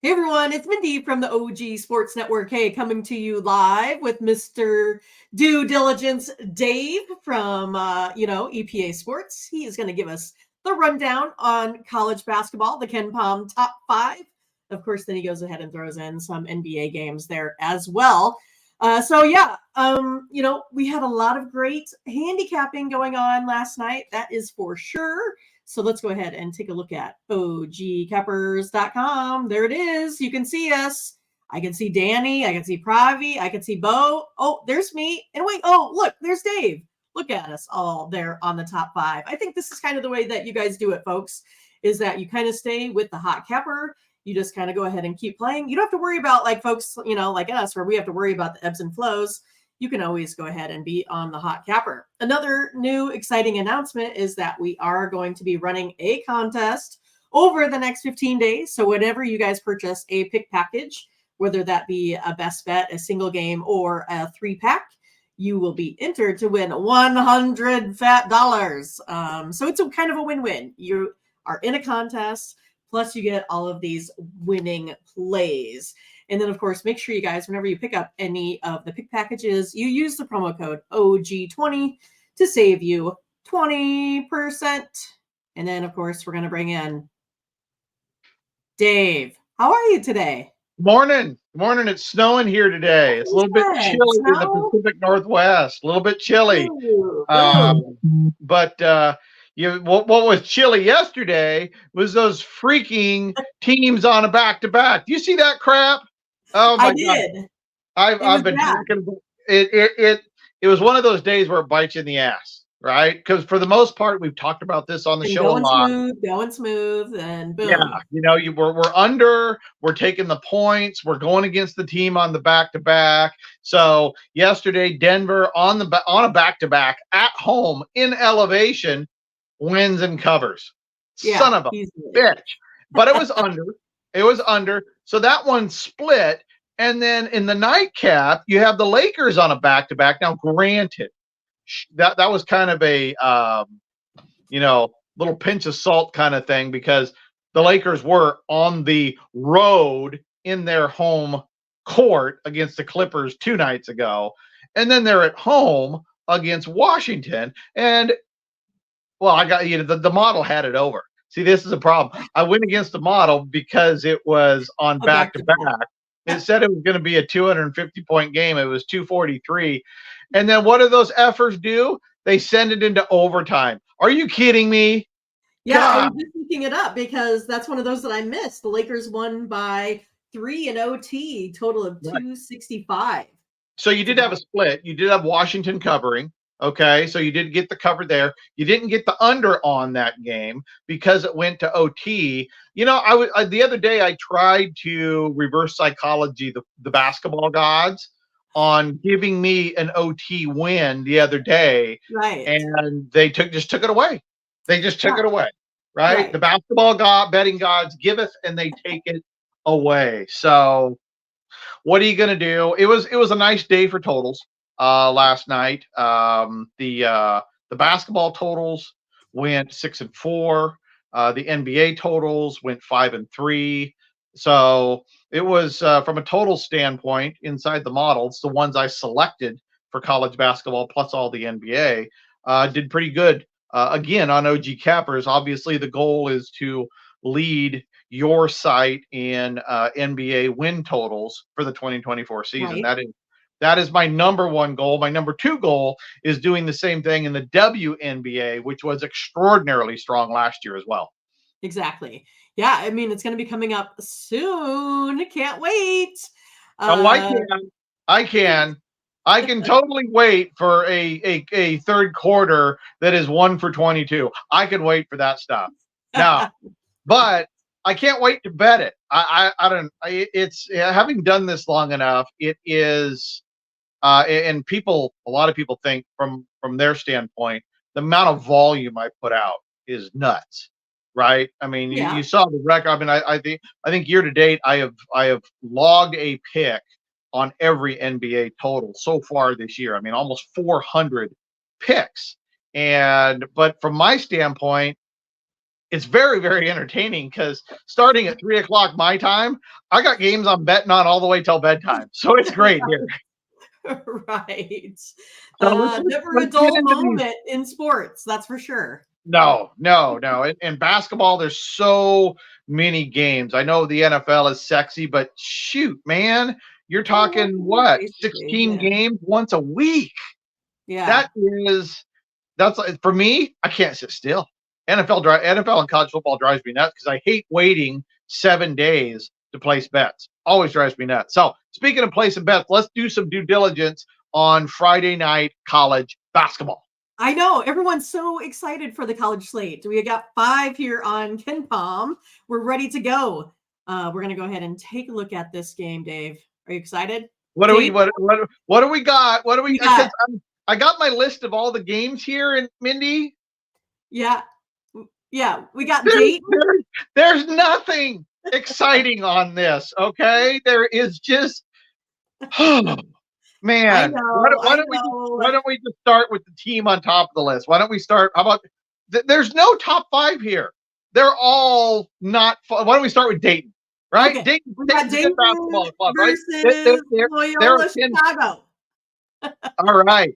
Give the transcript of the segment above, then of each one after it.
Hey everyone, it's Mindy from the OG Sports Network. Hey, coming to you live with Mr. Due Diligence Dave from EPA Sports. He is going to give us the rundown on college basketball, the Ken Palm top five. Of course, then he goes ahead and throws in some NBA games there as well. We had a lot of great handicapping going on last night. That is for sure. So let's go ahead and take a look at ogcappers.com. There it is. You can see us. I can see Danny. I can see Pravi. I can see Bo. Oh, there's me. And wait, oh, look, there's Dave. Look at us all there on the top five. I think this is kind of the way that you guys do it, folks, is that you kind of stay with the hot capper. You just kind of go ahead and keep playing. You don't have to worry about like folks, like us, where we have to worry about the ebbs and flows. You can always go ahead and be on the hot capper. Another new exciting announcement is that we are going to be running a contest over the next 15 days. So whenever you guys purchase a pick package, whether that be a best bet, a single game, or a 3-pack, you will be entered to win $100 fat dollars. So it's a kind of a win-win. You are in a contest, plus you get all of these winning plays. And then, of course, make sure you guys, whenever you pick up any of the pick packages, you use the promo code OG20 to save you 20%. And then, of course, we're going to bring in Dave. How are you today? Morning. It's snowing here today. It's a little bit chilly in the Pacific Northwest. A little bit chilly. But what was chilly yesterday was those freaking teams on a back-to-back. Do you see that crap? Oh my God. I've been talking. It was one of those days where it bites you in the ass, right? Because for the most part, we've talked about this on the show a lot. Going smooth, and boom. Yeah, we're under. We're taking the points. We're going against the team on the back-to-back. So yesterday, Denver on a back-to-back at home in elevation wins and covers. Yeah, son of a bitch. But it was under. It was under. So that one split. And then in the nightcap, you have the Lakers on a back-to-back. Now, granted, that was kind of a little pinch of salt kind of thing, because the Lakers were on the road in their home court against the Clippers 2 nights ago. And then they're at home against Washington. And, well, I got the model had it over. See, this is a problem. I went against the model because it was on back-to-back. It said it was going to be a 250-point game. It was 243. And then what do those effers do? They send it into overtime. Are you kidding me? Yeah, God. I was just looking it up because that's one of those that I missed. The Lakers won by 3 in OT, total of 265. So you did have a split. You did have Washington covering. Okay, so you did get the cover there. You didn't get the under on that game because it went to OT. The other day I tried to reverse psychology the basketball gods on giving me an OT win the other day, right? And they just took it away. They just took it away, right? The basketball betting gods giveth and they take it away. So what are you going to do? It was a nice day for totals. Last night, the basketball totals went 6-4. The NBA totals went 5-3. So it was from a total standpoint inside the models, the ones I selected for college basketball plus all the NBA did pretty good. Again, on OG Cappers, obviously the goal is to lead your site in NBA win totals for the 2024 season. That is my number one goal. My number two goal is doing the same thing in the WNBA, which was extraordinarily strong last year as well. Exactly. Yeah, I mean, it's going to be coming up soon. Can't wait. I can totally wait for a third quarter that is 1 for 22. I can wait for that stuff. Now, but I can't wait to bet it. I don't. It's having done this long enough. It is. And a lot of people think from their standpoint, the amount of volume I put out is nuts, right? I mean, you saw the record. I mean, I think year to date, I have logged a pick on every NBA total so far this year. I mean, almost 400 picks. But from my standpoint, it's very, very entertaining because starting at 3 o'clock my time, I got games I'm betting on all the way till bedtime. So it's great here. Right. So Never a let's get dull into these. moment in sports, that's for sure. No. In basketball, there's so many games. I know the NFL is sexy, but shoot, man, you're talking what? Basically, 16 yeah. games once a week. Yeah. That's like, for me, I can't sit still. NFL and college football drives me nuts because I hate waiting 7 days to place bets. Always drives me nuts. So speaking of placing bets, let's do some due diligence on Friday night college basketball. I know everyone's so excited for the college slate. We got 5 here on KenPom. We're ready to go. We're gonna go ahead and take a look at this game, Dave. Are you excited? What do we got? What do we? got? I got my list of all the games here, and Mindy, Yeah. Yeah, we got there's, Dayton. there's nothing exciting on this. Okay, there is just. Man, why don't we just start with the team on top of the list? Why don't we start? How about there's no top 5 here. They're all not. Why don't we start with Dayton? Right? Okay. Dayton's a good basketball club, right? Versus Loyola Chicago. All right.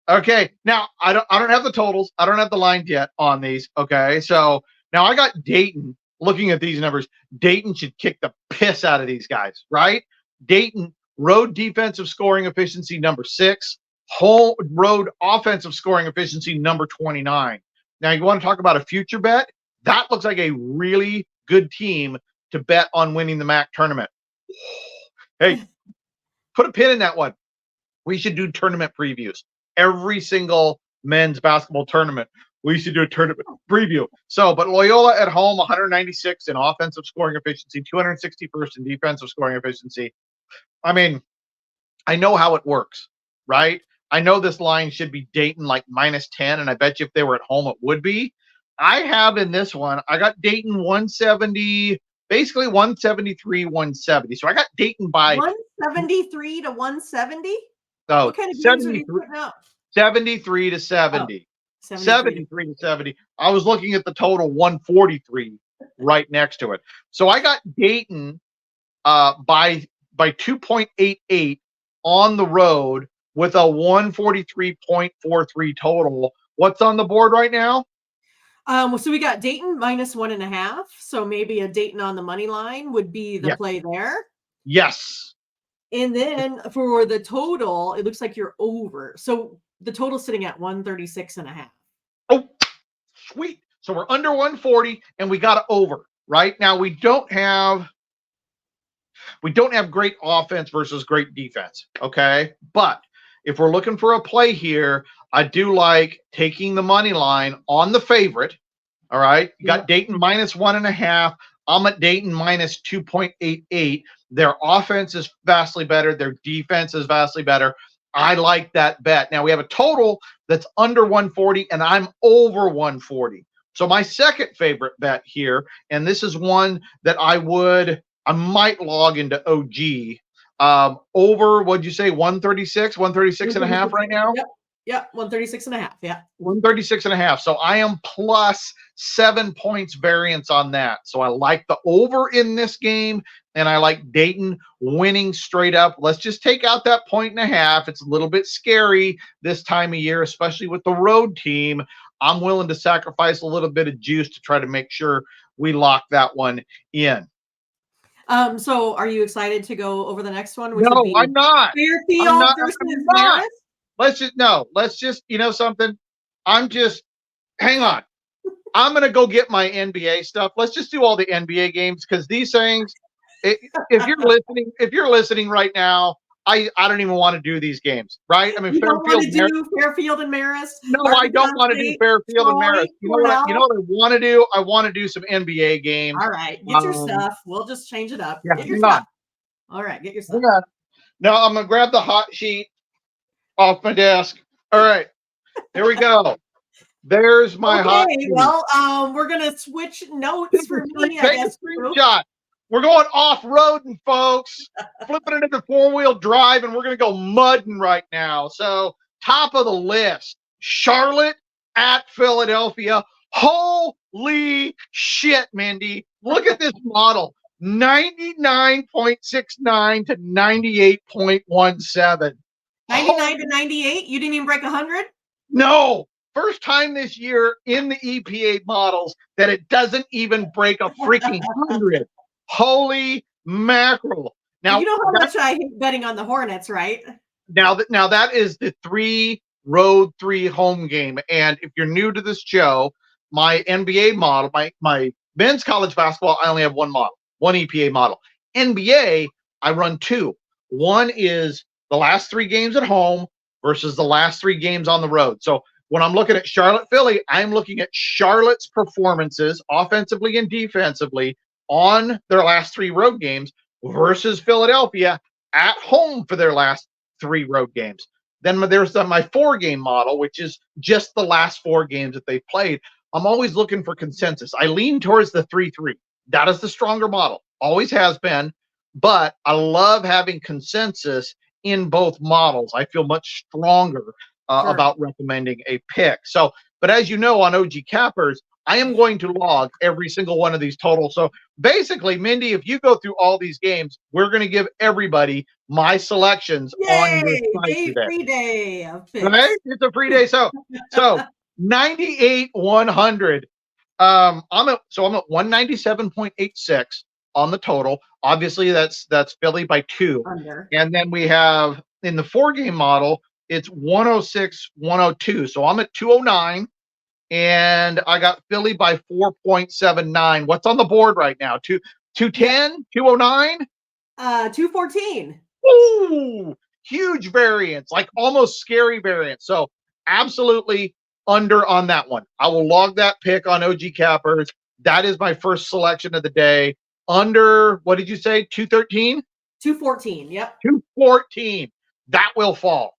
Okay. Now I don't have the totals. I don't have the lines yet on these. Okay. So now I got Dayton. Looking at these numbers, Dayton should kick the piss out of these guys, right? Dayton road defensive scoring efficiency number 6, home road offensive scoring efficiency number 29. Now you want to talk about a future bet? That looks like a really good team to bet on winning the MAC tournament. Hey, put a pin in that one. We should do tournament previews. Every single men's basketball tournament, we should do a tournament preview. So, but Loyola at home, 196 in offensive scoring efficiency, 261st in defensive scoring efficiency. I mean, I know how it works, right? I know this line should be Dayton like -10, and I bet you if they were at home, it would be. I have in this one, I got Dayton 170, basically 173, 170. So I got Dayton by 173 to 170. Oh, what kind of games are you putting out? 73 to 70. Oh, 73 to 70. I was looking at the total 143 right next to it. So I got Dayton by 2.88 on the road with a 143.43 total. What's on the board right now? So we got Dayton -1.5. So maybe a Dayton on the money line would be the play there. Yes. And then for the total, it looks like you're over. So the total's sitting at 136.5. Oh, sweet. So we're under 140 and we got over. Right now, we don't have great offense versus great defense. Okay. But if we're looking for a play here, I do like taking the money line on the favorite. All right. You got Dayton -1.5. I'm at Dayton -2.88. Their offense is vastly better. Their defense is vastly better. I like that bet. Now we have a total that's under 140 and I'm over 140. So my second favorite bet here, and this is one that I might log into OG. Over, what'd you say, 136, 136.5 right now? Yep, 136.5. Yeah. 136.5. So I am plus 7 points variance on that. So I like the over in this game, and I like Dayton winning straight up. Let's just take out that 1.5. It's a little bit scary this time of year, especially with the road team. I'm willing to sacrifice a little bit of juice to try to make sure we lock that one in. So are you excited to go over the next one? Which no, I'm not. Fairfield versus Marist? Let's just, you know something? Hang on. I'm going to go get my NBA stuff. Let's just do all the NBA games because these things, if you're listening right now, I don't even want to do these games, right? I mean, you don't want to do Fairfield and Marist? No, I don't want to do Fairfield and Marist. You know what I want to do? I want to do some NBA games. All right, get your stuff. We'll just change it up. Yeah, get your stuff. All right, get your stuff. No, I'm going to grab the hot sheet off my desk. All right, here we go. There's my hot sheet. Well, we're going to switch notes for me, I guess. Screenshot. We're going off-roading, folks. Flipping it into four-wheel drive, and we're going to go mudding right now. So, top of the list, Charlotte at Philadelphia. Holy shit, Mindy. Look at this model. 99.69 to 98.17. 99 to 98? You didn't even break 100? No. First time this year in the EPA models that it doesn't even break a freaking 100. Holy mackerel. Now, you know how much I hate betting on the Hornets, right? Now that is the 3 road, 3 home game. And if you're new to this show, my NBA model, my men's college basketball, I only have one model, one EPA model. NBA, I run 2. One is the last 3 games at home versus the last 3 games on the road. So when I'm looking at Charlotte, Philly, I'm looking at Charlotte's performances offensively and defensively on their last 3 road games versus Philadelphia at home for their last 3 road games. Then there's my 4-game model, which is just the last 4 games that they've played. I'm always looking for consensus. I lean towards the 3-3. That is the stronger model. Always has been. But I love having consensus in both models. I feel much stronger about recommending a pick. So, but as you know, on OG Cappers, I am going to log every single one of these totals. So basically, Mindy, if you go through all these games, we're going to give everybody my selections on your site today. Free day of picks. Right? It's a free day. So 98 100. I'm at 197.86 on the total. Obviously, that's Philly by 2. Under. And then we have in the 4-game model, it's 106 102. So I'm at 209. And I got Philly by 4.79. What's on the board right now? 210, 209? 214. Ooh, huge variance, like almost scary variance. So absolutely under on that one. I will log that pick on OG Cappers. That is my first selection of the day. Under, what did you say? 213? 214. Yep. 214. That will fall.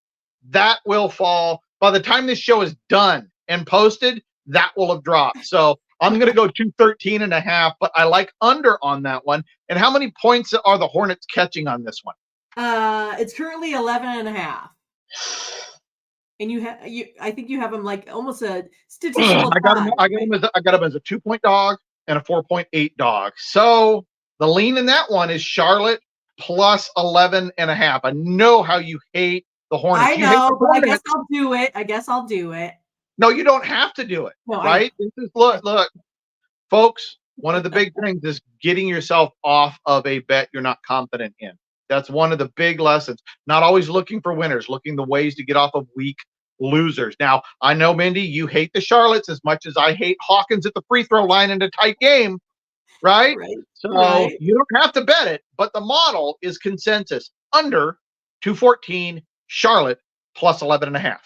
That will fall. By the time this show is done and posted, that will have dropped. So I'm going to go 213.5, but I like under on that one. And how many points are the Hornets catching on this one? It's currently 11.5. And I think you have them like almost a statistical. I got them as a 2-point dog and a 4.8 dog. So the lean in that one is Charlotte plus 11.5. I know how you hate the Hornets. I know, but I guess I'll do it. No, you don't have to do it. No, right? This is, look, folks, one of the big things is getting yourself off of a bet you're not confident in. That's one of the big lessons. Not always looking for winners, looking the ways to get off of weak losers. Now, I know, Mindy, you hate the Charlottes as much as I hate Hawkins at the free throw line in a tight game, right? So you don't have to bet it, but the model is consensus under 214, Charlotte plus 11.5.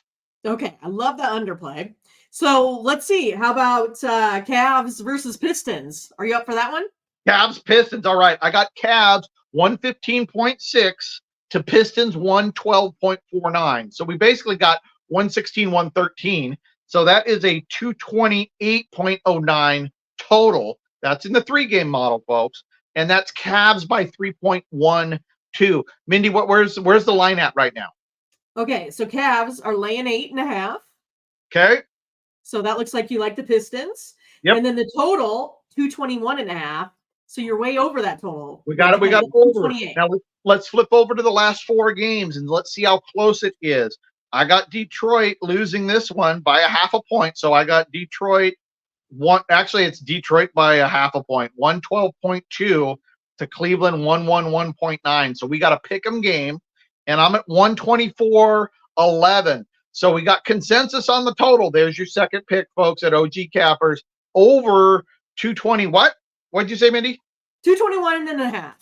Okay, I love the underplay. So let's see. How about Cavs versus Pistons? Are you up for that one? Cavs, Pistons. All right. I got Cavs 115.6 to Pistons 112.49. So we basically got 116, 113. So that is a 228.09 total. That's in the 3-game model, folks. And that's Cavs by 3.12. Mindy, where's the line at right now? Okay, so Cavs are laying 8.5. Okay. So that looks like you like the Pistons. Yep. And then the total, 221.5. So you're way over that total. We got it over. Now let's flip over to the last 4 games and let's see how close it is. I got Detroit losing this one by a half a point. So I got Detroit it's Detroit by a half a point. 112.2 to Cleveland 111.9. So we got a pick 'em game. And I'm at 124.11. So we got consensus on the total. There's your second pick, folks, at OG Cappers. Over 220. What? What'd you say, Mindy? 221.5.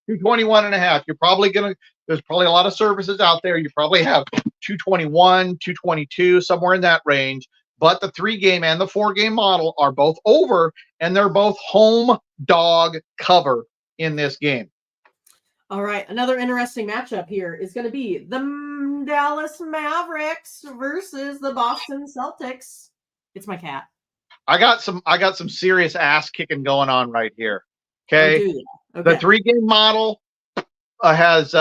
221.5. There's probably a lot of services out there. You probably have 221, 222, somewhere in that range. But the 3-game and the 4-game model are both over, and they're both home dog cover in this game. All right, another interesting matchup here is going to be the Dallas Mavericks versus the Boston Celtics. It's my cat. I got some serious ass kicking going on right here. Okay. The 3-game model has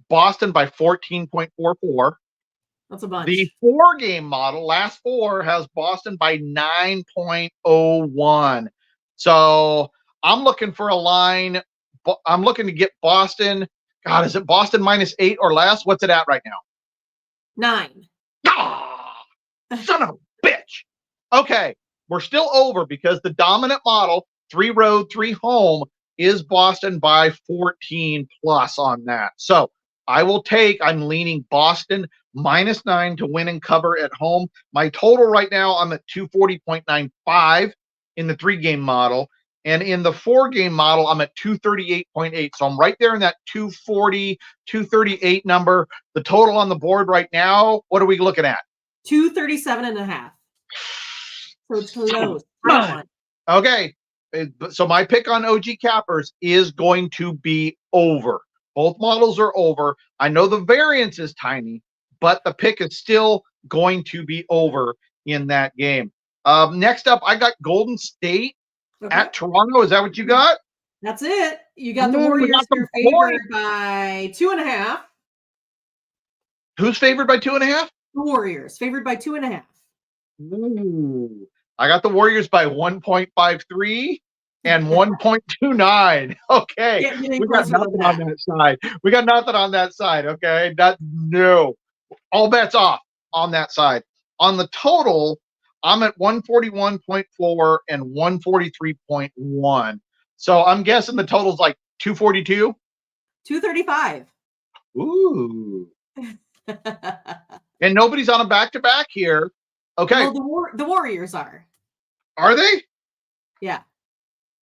Boston by 14.44. That's a bunch. The 4-game model, last 4, has Boston by 9.01. So I'm looking for a line. I'm looking to get Boston. God, is it Boston -8 or less? What's it at right now? 9. Ah, son of a bitch. Okay, we're still over because the dominant model, 3 road, 3 home, is Boston by 14 plus on that. So I'm leaning Boston -9 to win and cover at home. My total right now, I'm at 240.95 in the 3-game model. And in the 4-game model, I'm at 238.8. So I'm right there in that 240, 238 number. The total on the board right now, what are we looking at? 237.5. So it's close. Okay. So my pick on OG Cappers is going to be over. Both models are over. I know the variance is tiny, but the pick is still going to be over in that game. Next up, I got Golden State at Toronto. Is that what you got? That's it. You got the Warriors here favored by 2.5. Who's favored by 2.5? The Warriors favored by 2.5. Ooh. I got the Warriors by 1.53 and 1.29. Okay. We got nothing on that side. We got nothing on that side. Okay. No. All bets off on that side. On the total, I'm at 141.4 and 143.1. So I'm guessing the total's like 242? 235. Ooh. And nobody's on a back-to-back here. Okay. Well, the Warriors are. Are they? Yeah.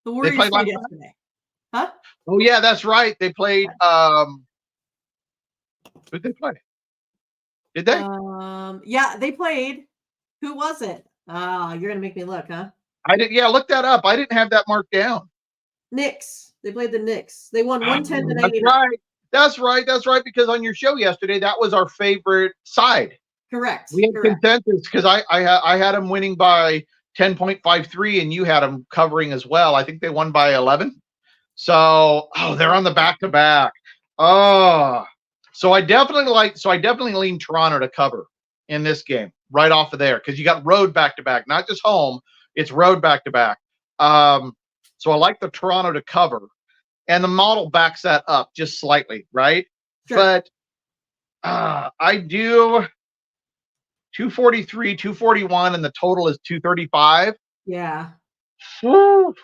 The Warriors played yesterday. Huh? Oh, yeah, that's right. They played who did they play? Did they? Yeah, they played. Who was it? You're gonna make me look, huh? I did. Yeah, look that up. I didn't have that marked down. Knicks. They played the Knicks. They won 110 to 99. That's right. That's right. Because on your show yesterday, that was our favorite side. Correct. We had consensus because I had them winning by 10.53 and you had them covering as well. I think they won by 11. So, they're on the back-to-back. So I definitely lean Toronto to cover in this game right off of there because you got road back-to-back, not just home. It's road back-to-back. So I like the Toronto to cover. And the model backs that up just slightly, right? Sure. But I do 243, 241, and the total is 235. Yeah. Whew.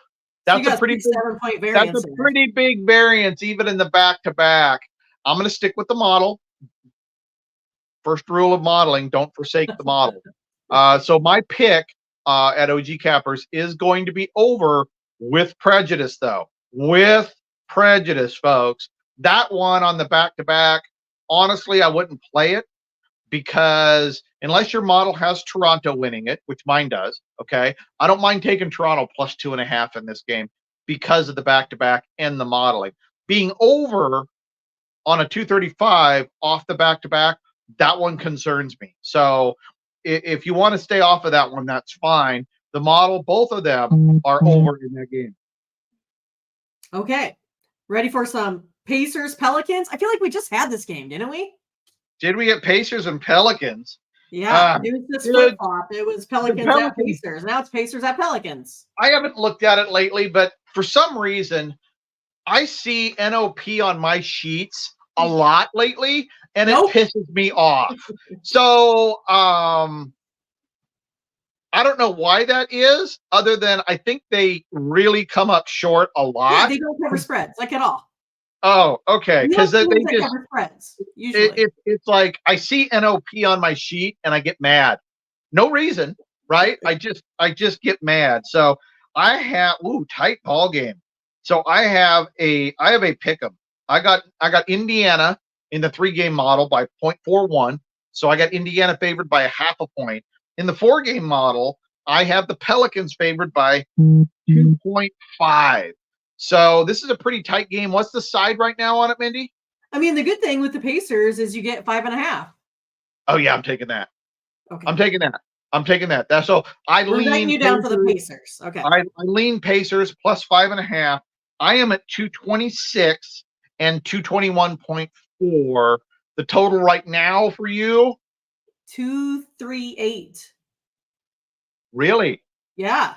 That's a pretty big 7-point variance. That's a pretty big variance, even in the back-to-back. I'm going to stick with the model. First rule of modeling: don't forsake the model. So my pick at OG Cappers is going to be over with prejudice, though. With prejudice, folks. That one on the back-to-back, honestly, I wouldn't play it because unless your model has Toronto winning it, which mine does, okay, I don't mind taking Toronto plus 2.5 in this game because of the back-to-back and the modeling. Being over on a 235 off the back-to-back, that one concerns me. So if you want to stay off of that one, that's fine. The model, both of them are over in that game. Okay. Ready for some Pacers Pelicans? I feel like we just had this game, didn't we? Did we get Pacers and Pelicans? Yeah, it was just flip-flop. It was Pelicans at Pacers. Now it's Pacers at Pelicans. I haven't looked at it lately, but for some reason, I see NOP on my sheets a lot lately, and it pisses me off. So, I don't know why that is, other than I think they really come up short a lot. Yeah, they don't cover spreads, like at all. Oh, okay. Because they just cover spreads, usually. It's like I see NOP on my sheet and I get mad. No reason, right? I just get mad. So I have tight ball game. So I have a pick'em. I got Indiana in the 3-game model by 0.41. So I got Indiana favored by 0.5 point. In the 4-game model, I have the Pelicans favored by 2.5. So this is a pretty tight game. What's the side right now on it, Mindy? I mean, the good thing with the Pacers is you get 5.5. Oh yeah, I'm taking that. Okay. I'm taking that. That's so We're lean you down for the Pacers. Okay. I lean Pacers plus 5.5. I am at 226 and 221.4. The total right now for you 238. Really? Yeah,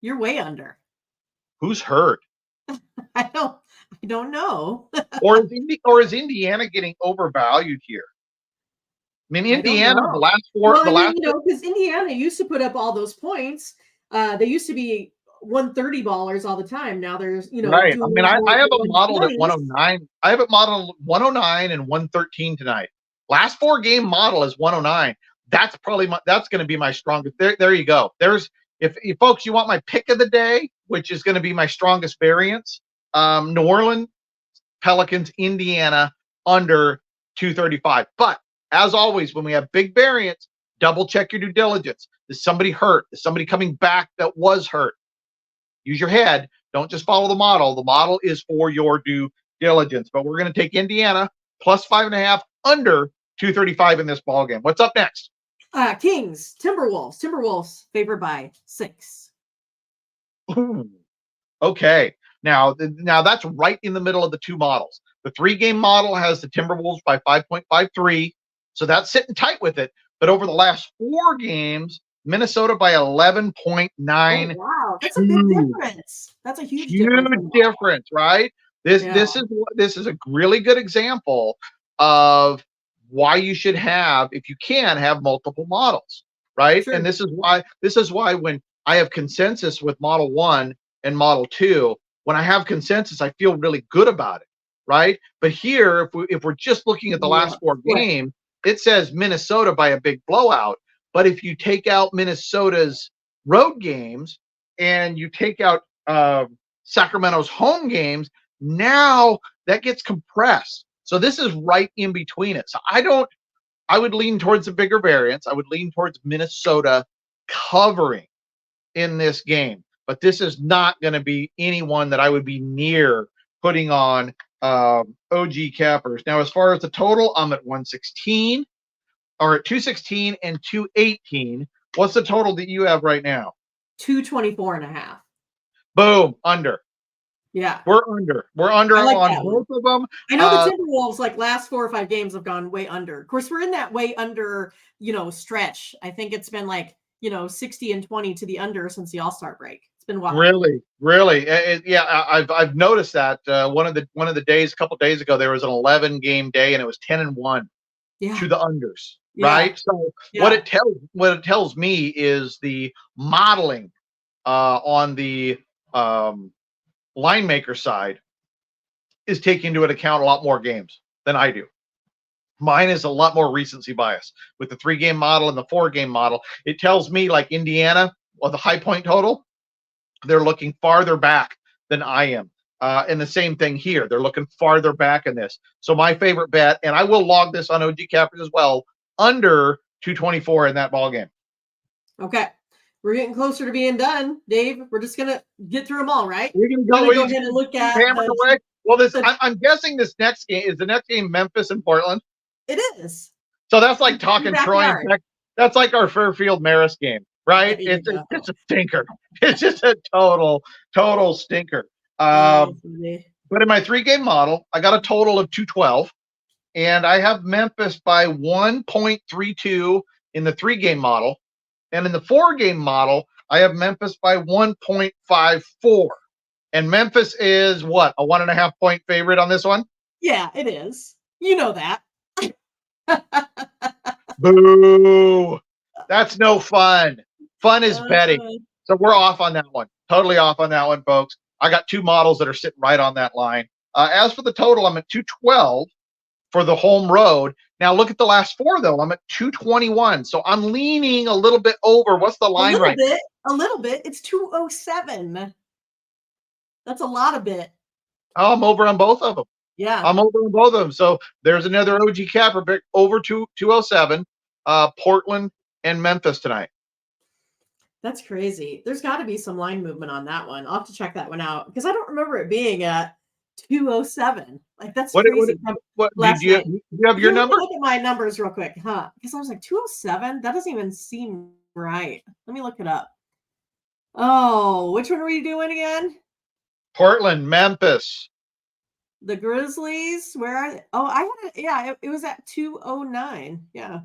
you're way under. Who's hurt? I don't know. Or is Indiana getting overvalued here? I mean, I don't Indiana, know. the I mean, last four, because Indiana used to put up all those points. They used to be 130 ballers all the time. Now there's, right. I doing mean, these more I have the it modeled at 120s. 109. I have it modeled 109 and 113 tonight. Last 4 game model is 109. That's going to be my strongest. There you go. If folks, you want my pick of the day, which is going to be my strongest variance, New Orleans Pelicans, Indiana under 235. But as always, when we have big variance, double check your due diligence. Is somebody hurt? Is somebody coming back that was hurt? Use your head. Don't just follow the model. The model is for your due diligence. But we're going to take Indiana plus 5.5 under 235 in this ball game. What's up next? Kings, Timberwolves. Timberwolves favored by 6. Ooh, okay. Now that's right in the middle of the two models. The 3-game model has the Timberwolves by 5.53, so that's sitting tight with it. But over the last 4 games, Minnesota by 11.9. Oh, wow. That's a big difference. That's a huge difference, right? This is a really good example of why you should have, if you can, have multiple models, right? Sure. And this is why when I have consensus with model 1 and model 2, when I have consensus, I feel really good about it, right? But here, if we're just looking at the last 4 games, it says Minnesota by a big blowout. But if you take out Minnesota's road games and you take out Sacramento's home games, now that gets compressed. So this is right in between it. So I would lean towards a bigger variance. I would lean towards Minnesota covering in this game. But this is not going to be anyone that I would be near putting on OG cappers. Now, as far as the total, I'm at 116 or at 216 and 218. What's the total that you have right now? 224.5. Boom, under. Yeah. We're under. We're under on both of them. I know the Timberwolves, like last 4 or 5 games, have gone way under. Of course, we're in that way under, stretch. I think it's been like, 60 and 20 to the under since the All-Star break. It's been wild. Really. I've noticed that one of the days, a couple days ago, there was an 11-game day and it was 10-1 to the unders, right? So what it tells me is the modeling on the line maker side is taking into account a lot more games than I do. Mine is a lot more recency bias with the 3-game model and the 4-game model. It tells me, like Indiana, or the high point total, they're looking farther back than I am. And the same thing here. They're looking farther back in this. So my favorite bet, and I will log this on OG Cappers as well, under 224 in that ball game. Okay. We're getting closer to being done, Dave. We're just going to get through them all, right? We're going to go ahead and look at away. Well, I'm guessing this next game is the next game Memphis and Portland. It is. So that's like talking Troy and Tech. That's like our Fairfield Marist game, right? It's a stinker. It's just a total stinker. But in my 3-game model, I got a total of 212, and I have Memphis by 1.32 in the 3-game model. And in the 4-game model, I have Memphis by 1.54. And Memphis is what? A 1.5 point favorite on this one? Yeah, it is. You know that. Boo. That's no fun. Fun is betting. So we're off on that one. Totally off on that one, folks. I got 2 models that are sitting right on that line. As for the total, I'm at 212 for the home road. Now look at the last 4, though. I'm at 221. So I'm leaning a little bit over. What's the line right now? A little bit. It's 207. That's a lot of bit. Oh, I'm over on both of them. Yeah. I'm over on both of them. So there's another OG capper pick over 207, Portland and Memphis tonight. That's crazy. There's got to be some line movement on that one. I'll have to check that one out because I don't remember it being at 207. Like, that's crazy. Do you have your number? Look at my numbers real quick, huh? Because I was like, 207? That doesn't even seem right. Let me look it up. Oh, which one were you doing again? Portland, Memphis. The Grizzlies, where are they? Oh, I had it. Yeah, it was at 209. Yeah.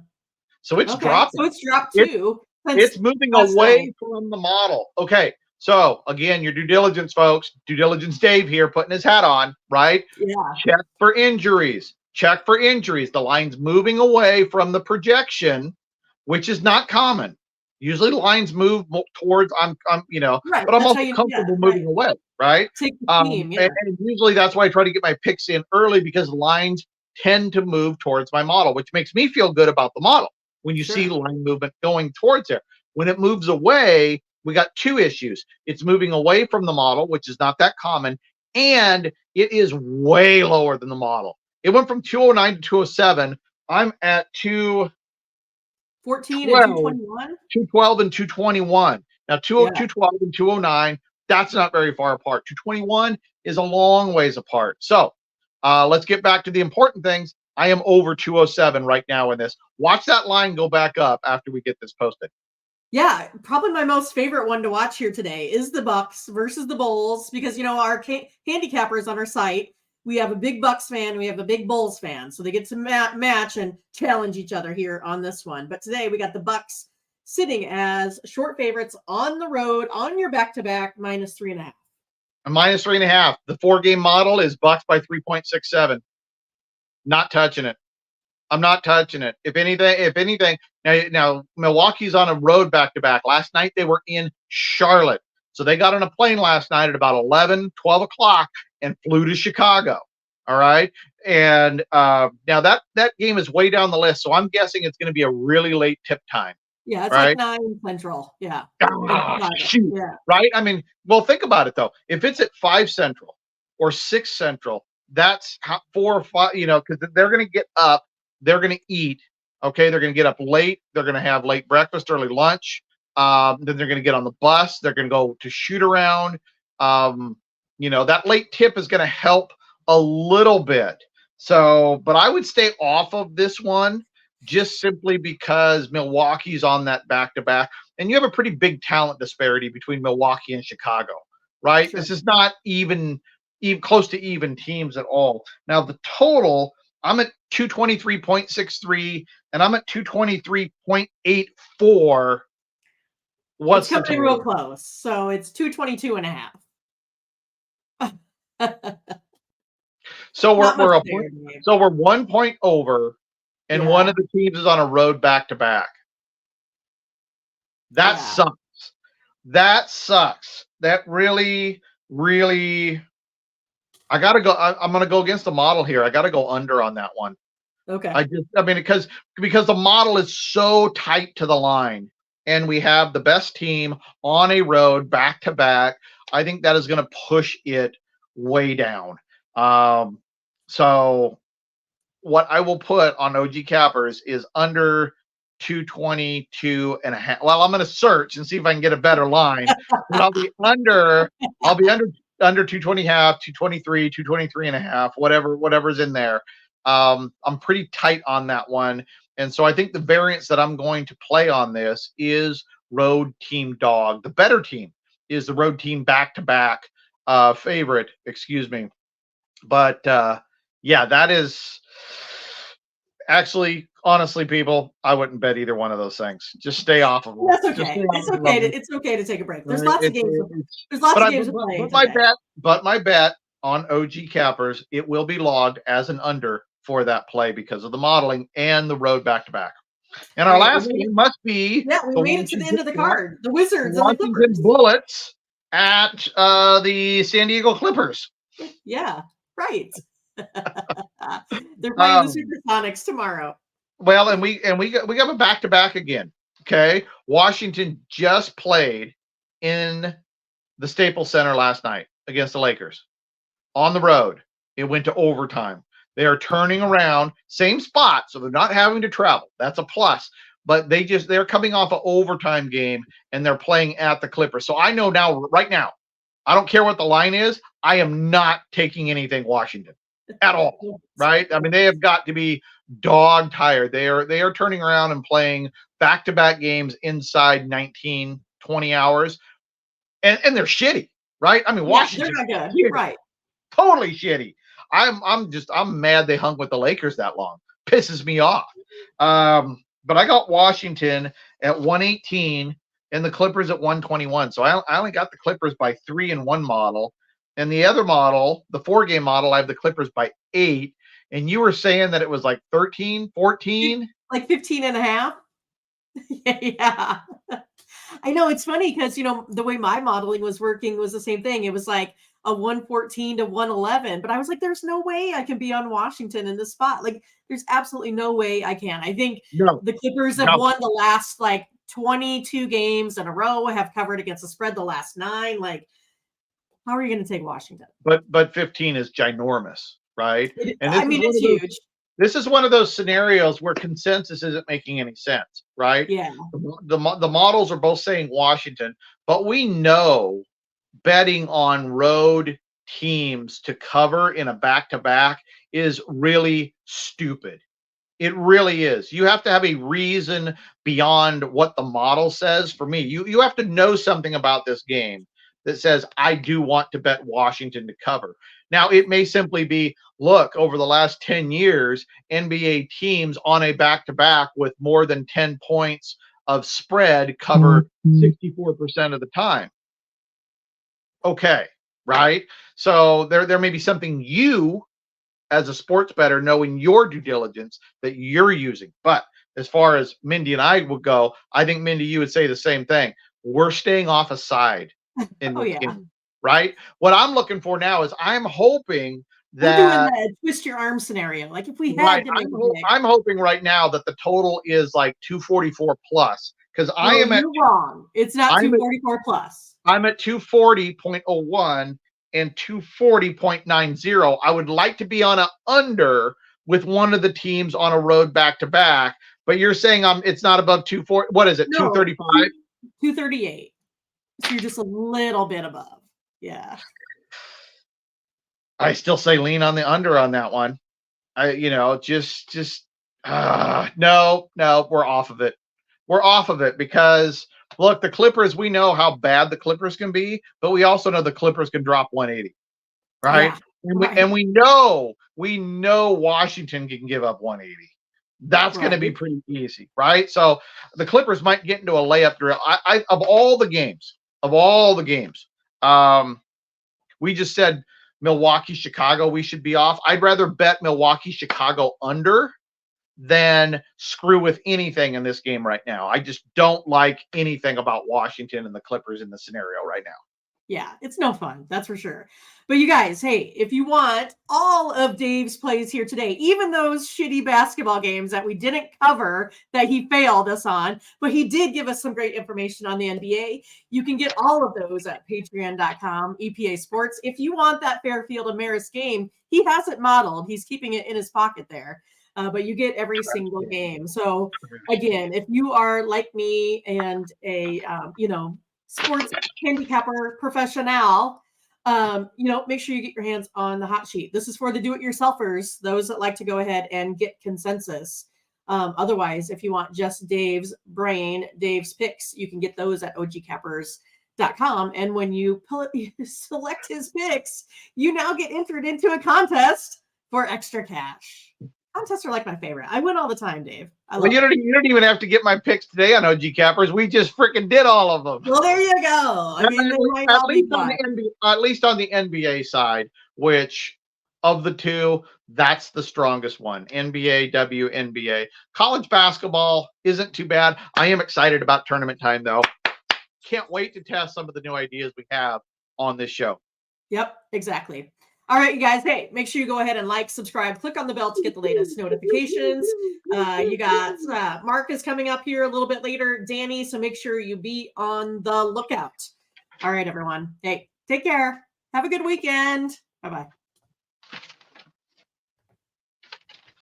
So it's Okay, dropping. so it's dropped It's too. it's moving last away night. from the model. Okay. So again, your due diligence, folks. Due diligence Dave here putting his hat on, right? Yeah. Check for injuries. Check for injuries. The line's moving away from the projection, which is not common. Usually the lines move towards Right. but I'm That's how also you. Yeah. comfortable moving Right. away, right? Take the theme. Yeah. And usually that's why I try to get my picks in early because lines tend to move towards my model, which makes me feel good about the model when you see Sure. line movement going towards there. When it moves away, we got two issues. It's moving away from the model, which is not that common, and it is way lower than the model. It went from 209 to 207. I'm at 14 and 212, 221. 212 and 221. Now, Yeah. 212 and 209, that's not very far apart. 221 is a long ways apart. So let's get back to the important things. I am over 207 right now in this. Watch that line go back up after we get this posted. Yeah, probably my most favorite one to watch here today is the Bucks versus the Bulls because our handicappers on our site, we have a big Bucks fan, we have a big Bulls fan, so they get to match and challenge each other here on this one. But today we got the Bucks sitting as short favorites on the road on your back-to-back -3.5. A -3.5. The 4-game model is Bucks by 3.67. Not touching it. I'm not touching it. If anything, now Milwaukee's on a road back-to-back. Last night they were in Charlotte. So they got on a plane last night at about 11, 12 o'clock and flew to Chicago. All right. And now that game is way down the list. So I'm guessing it's going to be a really late tip time. Yeah, it's right? like 9 Central. Yeah. Shoot. Yeah. Right? I mean, well, think about it though. If it's at 5 Central or 6 Central, that's 4 or 5, because they're going to get up, they're going to eat. Okay. They're going to get up late. They're going to have late breakfast, early lunch. Then they're going to get on the bus. They're going to go to shoot around. That late tip is going to help a little bit. So, but I would stay off of this one just simply because Milwaukee's on that back-to-back. And you have a pretty big talent disparity between Milwaukee and Chicago, right? Sure. This is not even close to even teams at all. Now, the total, I'm at 223.63 and I'm at 223.84. What's It's coming the real total? close. So it's 222.5. So Not much we're there, Dave. so we're 1 point over, and one Yeah. of the teams is on a road back-to-back. That Yeah. sucks. That sucks. That really, really. I gotta go. I'm gonna go against the model here. I gotta go under on that one. Okay. Because the model is so tight to the line, and we have the best team on a road back to back. I think that is going to push it way down. So what I will put on OG Cappers is under 222.5. Well, I'm going to search and see if I can get a better line, but I'll be under 220 half, 223, 223.5, whatever's in there. I'm pretty tight on that one. And so I think the variance that I'm going to play on this is road team dog. The better team is the road team back-to-back favorite, excuse me. But yeah, that is actually, honestly, people, I wouldn't bet either one of those things. Just stay off of them. That's okay. It's okay to take a break. There's lots of games. There's lots of games to play. But my bet on OG Cappers, it will be logged as an under for that play because of the modeling and the road back-to-back. And our last game must be we made it to the end of the card. The Wizards and the Washington Clippers. Bullets at the San Diego Clippers. Yeah, right. They're playing the Supersonics tomorrow. Well, and we got a back-to-back again. Okay, Washington just played in the Staples Center last night against the Lakers on the road. It went to overtime. They are turning around, same spot, so they're not having to travel. That's a plus. But they're coming off an overtime game and they're playing at the Clippers. So I know now, right now, I don't care what the line is. I am not taking anything Washington at all. Right? I mean, they have got to be dog tired. They are turning around and playing back-to-back games inside 19, 20 hours. And they're shitty, right? I mean, Washington, they're not good. Right. Totally shitty. I'm mad they hung with the Lakers that long. Pisses me off. but I got Washington at 118 and the Clippers at 121. So I only got the Clippers by 3 in one model. And the other model, the 4-game model, I have the Clippers by 8. And you were saying that it was like 13, 14? Like 15 and a half. Yeah. I know it's funny because, the way my modeling was working was the same thing. It was like a 114 to 111, but I was like, there's no way I can be on Washington in this spot. Like, there's absolutely no way I can. I think No, the Clippers have no. won the last like 22 games in a row, have covered against the spread the last 9. Like, how are you going to take Washington? But 15 is ginormous, right? And I mean, it's huge. This is one of those scenarios where consensus isn't making any sense, right? Yeah. The models are both saying Washington, but we know betting on road teams to cover in a back-to-back is really stupid. It really is. You have to have a reason beyond what the model says. For me, you have to know something about this game that says, I do want to bet Washington to cover. Now, it may simply be, look, over the last 10 years, NBA teams on a back-to-back with more than 10 points of spread cover 64% of the time. Okay, right? So there may be something you, as a sports bettor, knowing your due diligence that you're using. But as far as Mindy and I would go, I think, Mindy, you would say the same thing. We're staying off a side in this game, right? What I'm looking for now is I'm hoping that we're doing the twist your arm scenario. Like if we had to make I'm hoping right now that the total is like 244 plus because you're wrong. It's not 244 plus. I'm at 240.01 and 240.90. I would like to be on an under with one of the teams on a road back-to-back, but you're saying it's not above 240. What is it, 235? 238. So you're just a little bit above. Yeah. I still say lean on the under on that one. No, we're off of it. We're off of it because look, the Clippers, we know how bad the Clippers can be, but we also know the Clippers can drop 180, right? Yeah, and we know Washington can give up 180. That's going to be pretty easy, right? So the Clippers might get into a layup drill. Of all the games, we just said Milwaukee, Chicago, we should be off. I'd rather bet Milwaukee, Chicago under than screw with anything in this game right now. I just don't like anything about Washington and the Clippers in the scenario right now. Yeah, it's no fun, that's for sure. But you guys, hey, if you want all of Dave's plays here today, even those shitty basketball games that we didn't cover that he failed us on, but he did give us some great information on the NBA, you can get all of those at patreon.com, EPA Sports. If you want that Fairfield and Marist game, he has it modeled. He's keeping it in his pocket there. But you get every single game. So again, if you are like me and a, sports handicapper professional, make sure you get your hands on the hot sheet. This is for the do-it-yourselfers, those that like to go ahead and get consensus. Otherwise, if you want just Dave's brain, Dave's picks, you can get those at ogcappers.com. And when you select his picks, you now get entered into a contest for extra cash. Contests are like my favorite. I win all the time, Dave. You don't even have to get my picks today on OG Cappers. We just freaking did all of them. Well, there you go. I mean, at least on the NBA side, which of the two, that's the strongest one. NBA, WNBA. College basketball isn't too bad. I am excited about tournament time, though. Can't wait to test some of the new ideas we have on this show. Yep, exactly. All right, you guys, hey, make sure you go ahead and like, subscribe, click on the bell to get the latest notifications. You got Mark is coming up here a little bit later, Danny, so make sure you be on the lookout. All right, everyone. Hey, take care. Have a good weekend. Bye-bye.